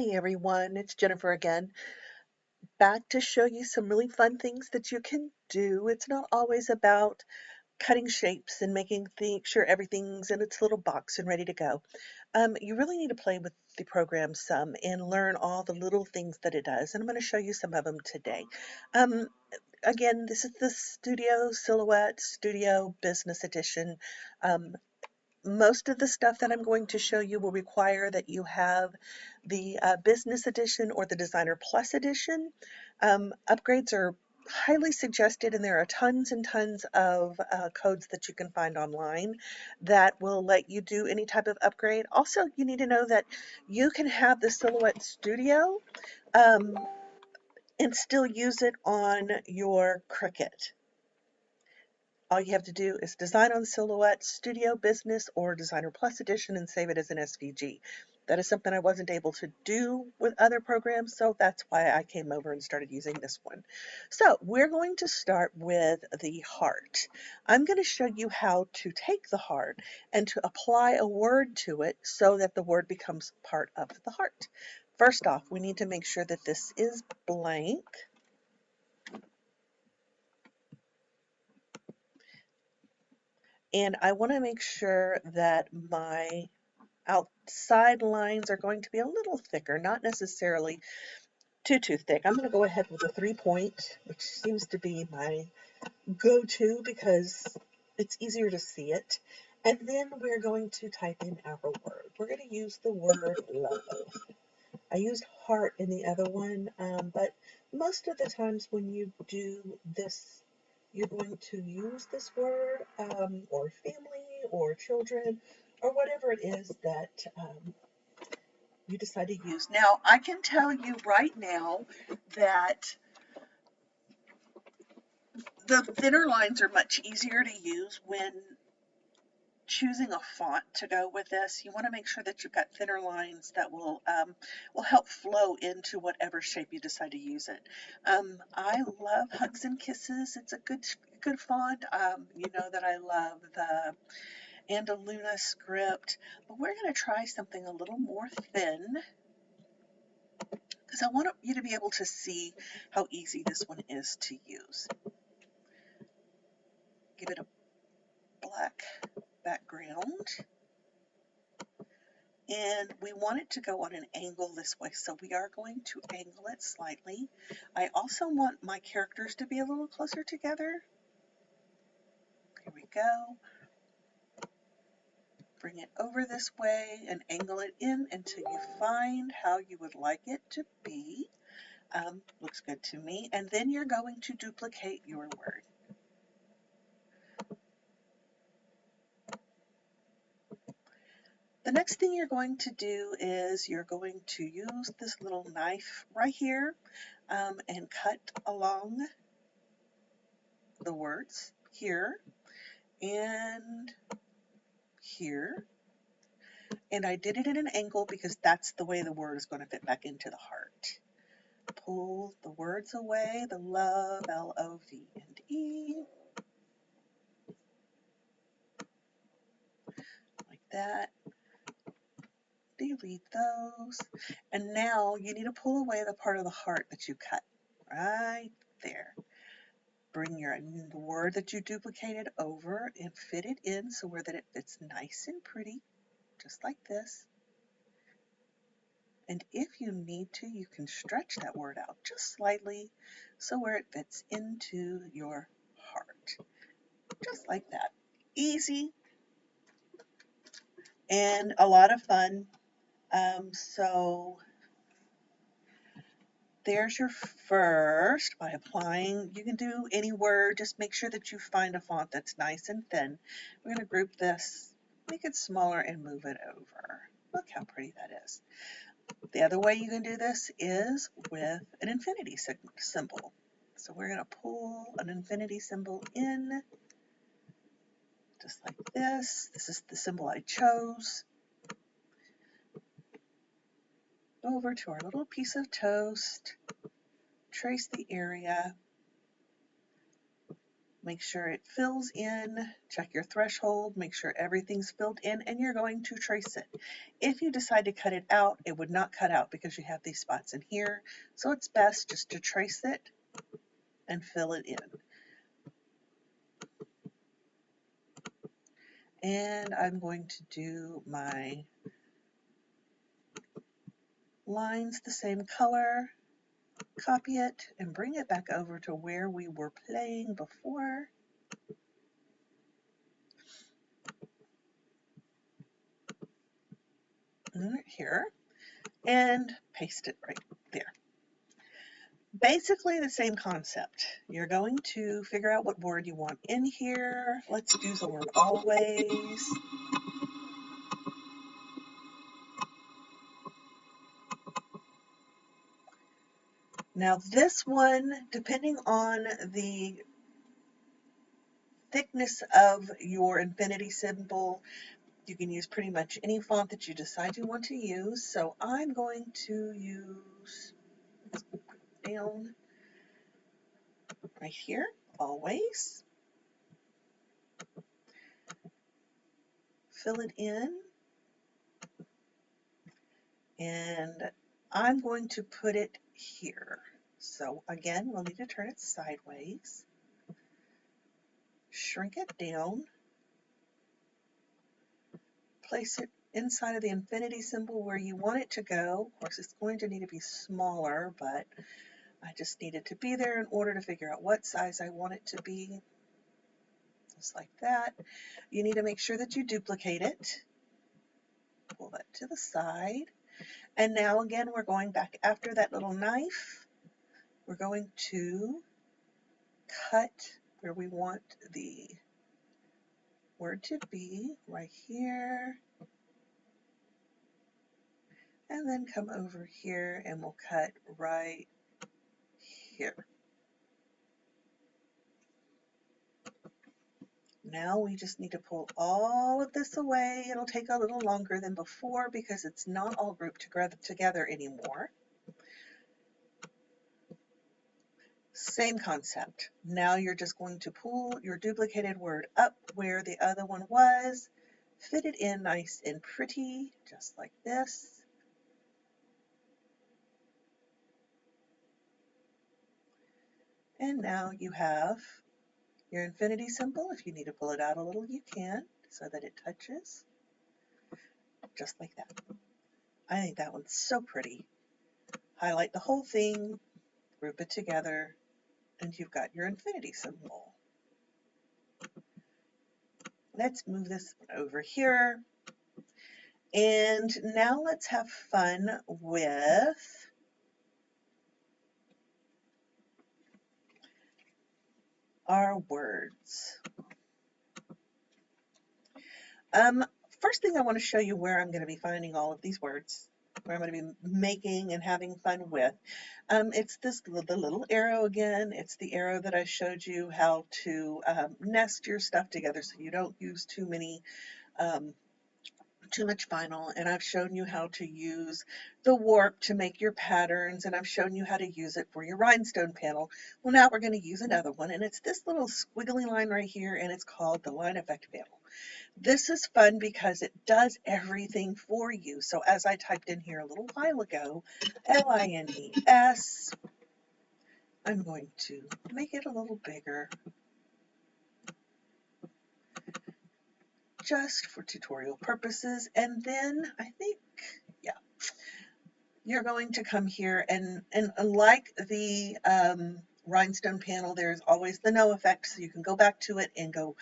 Hey everyone, it's Jennifer again, back to show you some really fun things that you can do. It's not always about cutting shapes and making sure everything's in its little box and ready to go. You really need to play with the program some and learn all the little things that it does, and I'm going to show you some of them today. Um, Again, this is the Studio Silhouette Studio Business Edition. Um, Most of the stuff that I'm going to show you will require that you have the Business Edition or the Designer Plus Edition. Upgrades are highly suggested, and there are tons and tons of codes that you can find online that will let you do any type of upgrade. Also, you need to know that you can have the Silhouette Studio um, and still use it on your Cricut. All you have to do is design on Silhouette Studio Business or Designer Plus Edition and save it as an SVG. That is something I wasn't able to do with other programs, so that's why I came over and started using this one. So we're going to start with the heart. I'm going to show you how to take the heart and to apply a word to it so that the word becomes part of the heart. First off, we need to make sure that this is blank. And I want to make sure that my outside lines are going to be a little thicker, not necessarily too thick. I'm going to go ahead with a 3-point, which seems to be my go-to because it's easier to see it. And then we're going to type in our word. We're going to use the word love. I used heart in the other one, but most of the times when you do this, you're going to use this word, or family, or children, or whatever it is that you decide to use. Now, I can tell you right now that the thinner lines are much easier to use when choosing a font to go with this. You want to make sure that you've got thinner lines that will help flow into whatever shape you decide to use it. I love Hugs and Kisses. It's a good font. You know that I love the Andaluna script, but we're going to try something a little more thin because I want you to be able to see how easy this one is to use. Give it a black background. And we want it to go on an angle this way, so we are going to angle it slightly. I also want my characters to be a little closer together. Here we go. Bring it over this way and angle it in until you find how you would like it to be. Looks good to me. And then you're going to duplicate your word. The next thing you're going to do is you're going to use this little knife right here and cut along the words here and here. And I did it at an angle because that's the way the word is going to fit back into the heart. Pull the words away, the love, L-O-V and E, like that. Delete those. And now you need to pull away the part of the heart that you cut right there. Bring the word that you duplicated over and fit it in so that it fits nice and pretty, just like this. And if you need to, you can stretch that word out just slightly so where it fits into your heart. Just like that. Easy and a lot of fun. So there's your first by applying. You can do any word. Just make sure that you find a font that's nice and thin. We're going to group this, make it smaller, and move it over. Look how pretty that is. The other way you can do this is with an infinity symbol. So we're going to pull an infinity symbol in, just like this. This is the symbol I chose. Over to our little piece of toast, trace the area, Make sure it fills in, check your threshold, make sure everything's filled in, and you're going to trace it. If you decide to cut it out, it would not cut out because you have these spots in here. So it's best just to trace it and fill it in. And I'm going to do my lines the same color, copy it, and bring it back over to where we were playing before. Right here, and paste it right there. Basically the same concept. You're going to figure out what word you want in here. Let's do the word always. Now this one, depending on the thickness of your infinity symbol, you can use pretty much any font that you decide you want to use. So I'm going to use down right here, always. Fill it in. And I'm going to put it here. So again, we'll need to turn it sideways. Shrink it down. Place it inside of the infinity symbol where you want it to go. Of course, it's going to need to be smaller, but I just need it to be there in order to figure out what size I want it to be. Just like that. You need to make sure that you duplicate it. Pull that to the side. And now again, we're going back after that little knife. We're going to cut where we want the word to be, right here. And then come over here and we'll cut right here. Now we just need to pull all of this away. It'll take a little longer than before because it's not all grouped together anymore. Same concept. Now you're just going to pull your duplicated word up where the other one was, fit it in nice and pretty, just like this. And now you have your infinity symbol. If you need to pull it out a little, you can, so that it touches, just like that. I think that one's so pretty. Highlight the whole thing, group it together, and you've got your infinity symbol. Let's move this over here. And now let's have fun with our words. First thing I want to show you where I'm going to be finding all of these words, where I'm going to be making and having fun with. It's the little arrow again. It's the arrow that I showed you how to nest your stuff together so you don't use too much vinyl, and I've shown you how to use the warp to make your patterns, and I've shown you how to use it for your rhinestone panel. Well, now we're going to use another one, and it's this little squiggly line right here, and it's called the line effect panel. This is fun because it does everything for you. So as I typed in here a little while ago, LINES, I'm going to make it a little bigger just for tutorial purposes. And then I think, yeah, you're going to come here and like the rhinestone panel, there's always the no effect. So you can go back to it and go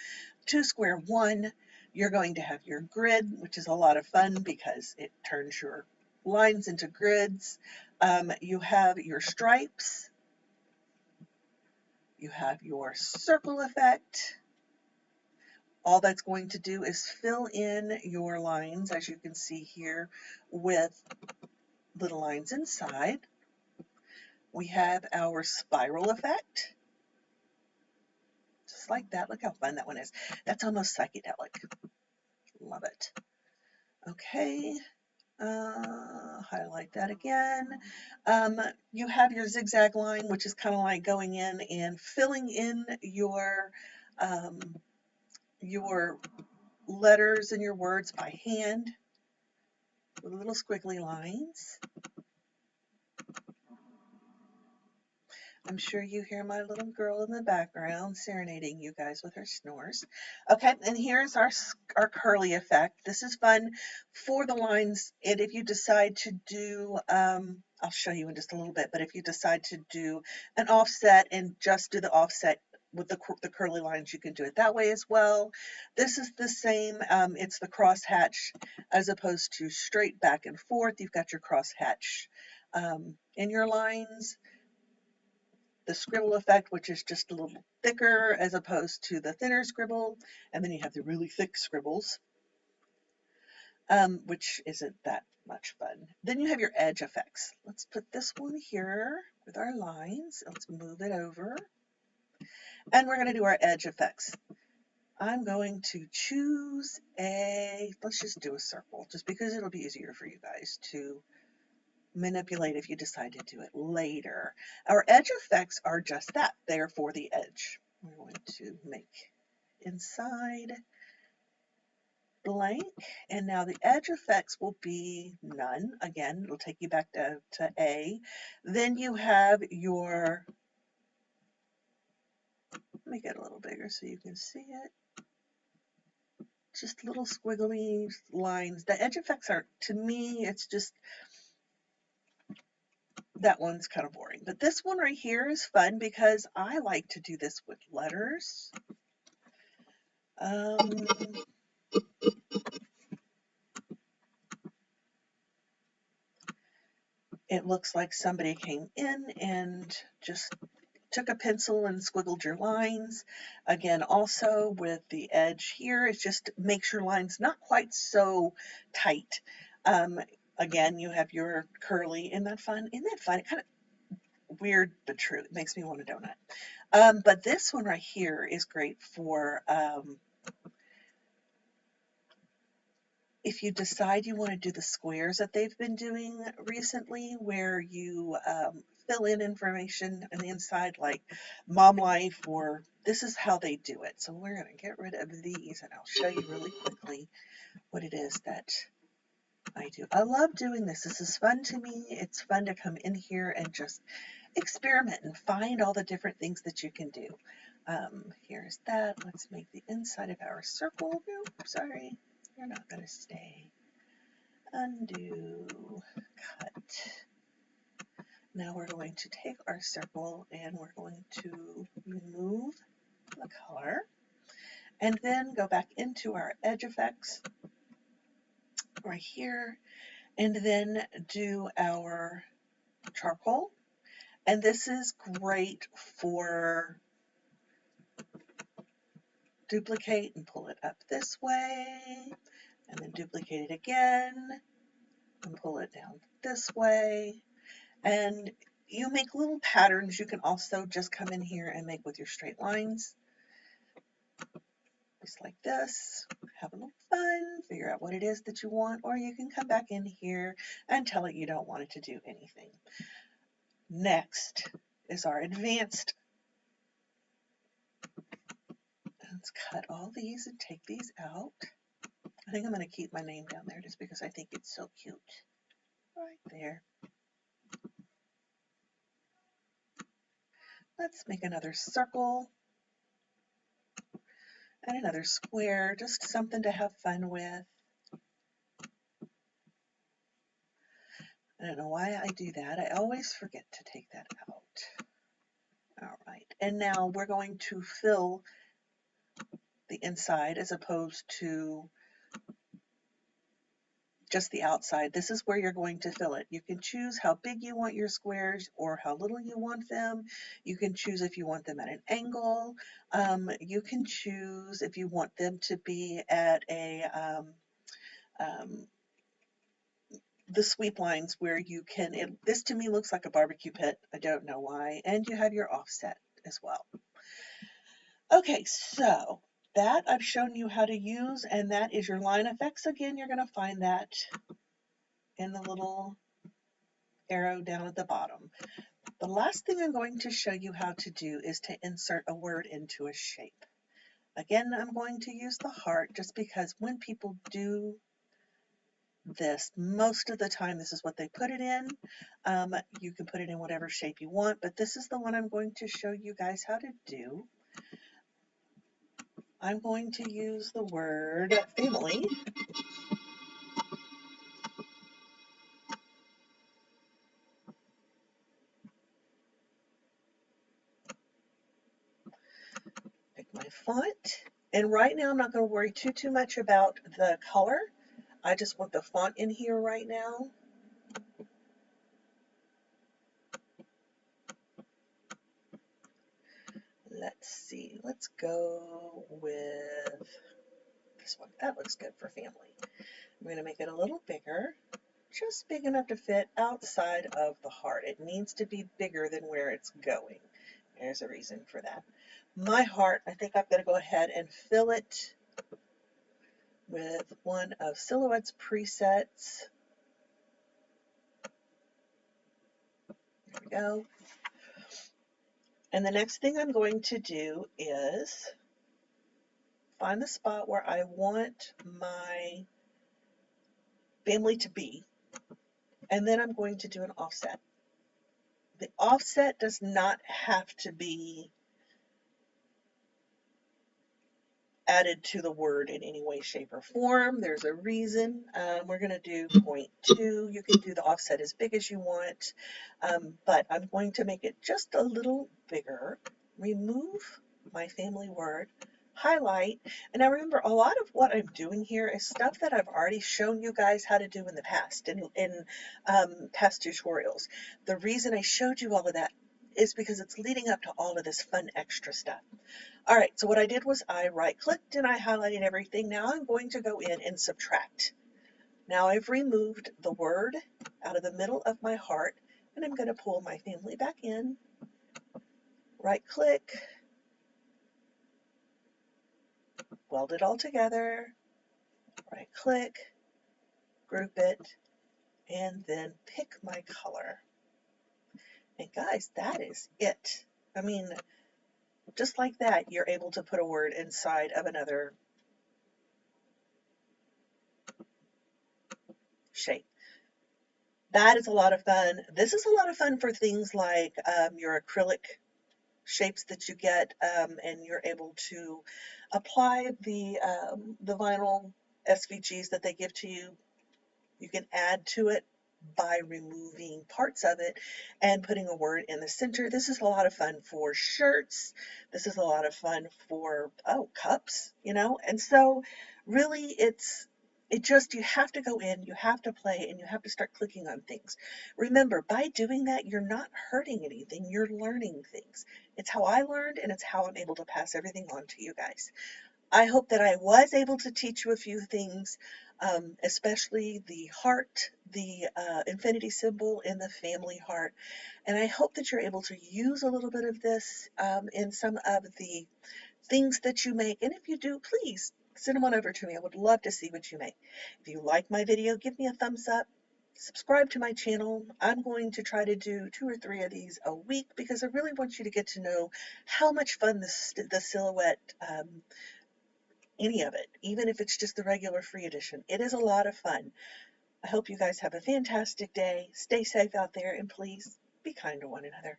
to square one. You're going to have your grid, which is a lot of fun because it turns your lines into grids. You have your stripes. You have your circle effect. All that's going to do is fill in your lines, as you can see here, with little lines inside. We have our spiral effect. Just like that. Look how fun that one is. That's almost psychedelic. Love it. Okay. I'll highlight that again. You have your zigzag line, which is kind of like going in and filling in um, your letters and your words by hand with little squiggly lines. I'm sure you hear my little girl in the background serenading you guys with her snores. Okay, and here's our curly effect. This is fun for the lines, and if you decide to do, I'll show you in just a little bit, but if you decide to do an offset and just do the offset with the curly lines, you can do it that way as well. This is the same, it's the crosshatch as opposed to straight back and forth. You've got your crosshatch in your lines, the scribble effect, which is just a little thicker as opposed to the thinner scribble, and then you have the really thick scribbles, which isn't that much fun. Then you have your edge effects. Let's put this one here with our lines. Let's move it over, and we're going to do our edge effects. I'm going to choose let's just do a circle, just because it'll be easier for you guys to manipulate if you decide to do it later. Our edge effects are just that. They are for the edge. We're going to make inside blank, and now the edge effects will be none. Again, it'll take you back to A. Then you have your, make it a little bigger so you can see it. Just little squiggly lines. The edge effects are, to me, it's just, that one's kind of boring. But this one right here is fun because I like to do this with letters. It looks like somebody came in and just took a pencil and squiggled your lines. Again, also with the edge here, it just makes your lines not quite so tight. Again, you have your curly. Isn't that fun? Isn't that fun? It kind of weird, but true. It makes me want a donut. But this one right here is great for if you decide you want to do the squares that they've been doing recently, where you fill in information on the inside, like mom life, or this is how they do it. So we're going to get rid of these, and I'll show you really quickly what it is that I do. I love doing this. This is fun to me. It's fun to come in here and just experiment and find all the different things that you can do. Here's that. Let's make the inside of our circle. Nope, sorry. You're not going to stay. Undo, cut. Now we're going to take our circle and we're going to remove the color and then go back into our edge effects right here and then do our charcoal. And this is great for duplicate and pull it up this way, and then duplicate it again and pull it down this way. And you make little patterns. You can also just come in here and make with your straight lines, just like this. Have a little fun, figure out what it is that you want, or you can come back in here and tell it you don't want it to do anything. Next is our advanced. Let's cut all these and take these out. I think I'm going to keep my name down there just because I think it's so cute. Right there. Let's make another circle and another square, just something to have fun with. I don't know why I do that. I always forget to take that out. All right, and now we're going to fill the inside as opposed to just the outside. This is where you're going to fill it. You can choose how big you want your squares or how little you want them. You can choose if you want them at an angle. You can choose if you want them to be at the sweep lines where you can, this to me looks like a barbecue pit. I don't know why. And you have your offset as well. Okay, so that I've shown you how to use, and that is your line effects. Again, you're going to find that in the little arrow down at the bottom. The last thing I'm going to show you how to do is to insert a word into a shape. Again, I'm going to use the heart just because when people do this, most of the time this is what they put it in. You can put it in whatever shape you want, but this is the one I'm going to show you guys how to do. I'm going to use the word family. Pick my font. And right now I'm not going to worry too much about the color. I just want the font in here right now. Let's see, let's go with this one. That looks good for family. I'm going to make it a little bigger, just big enough to fit outside of the heart. It needs to be bigger than where it's going. There's a reason for that. My heart, I think I'm going to go ahead and fill it with one of Silhouette's presets. There we go. And the next thing I'm going to do is find the spot where I want my family to be, and then I'm going to do an offset. The offset does not have to be added to the word in any way, shape, or form. There's a reason. We're going to do 0.2. You can do the offset as big as you want, but I'm going to make it just a little bigger. Remove my family word, highlight, and now remember, a lot of what I'm doing here is stuff that I've already shown you guys how to do in the past, in past tutorials. The reason I showed you all of that is because it's leading up to all of this fun extra stuff. All right, so what I did was I right-clicked and I highlighted everything. Now I'm going to go in and subtract. Now I've removed the word out of the middle of my heart, and I'm going to pull my family back in, right-click, weld it all together, right-click, group it, and then pick my color. And guys, that is it. I mean, just like that, you're able to put a word inside of another shape. That is a lot of fun. This is a lot of fun for things like your acrylic shapes that you get, and you're able to apply the vinyl SVGs that they give to you. You can add to it by removing parts of it and putting a word in the center. This is a lot of fun for shirts. This is a lot of fun for, cups, and so really you have to go in, you have to play, and you have to start clicking on things. Remember, by doing that, you're not hurting anything, you're learning things. It's how I learned, and it's how I'm able to pass everything on to you guys. I hope that I was able to teach you a few things, especially the heart, the infinity symbol, and the family heart. And I hope that you're able to use a little bit of this in some of the things that you make. And if you do, please send them on over to me. I would love to see what you make. If you like my video, give me a thumbs up. Subscribe to my channel. I'm going to try to do 2 or 3 of these a week because I really want you to get to know how much fun the Silhouette, any of it, even if it's just the regular free edition. It is a lot of fun. I hope you guys have a fantastic day. Stay safe out there, and please be kind to one another.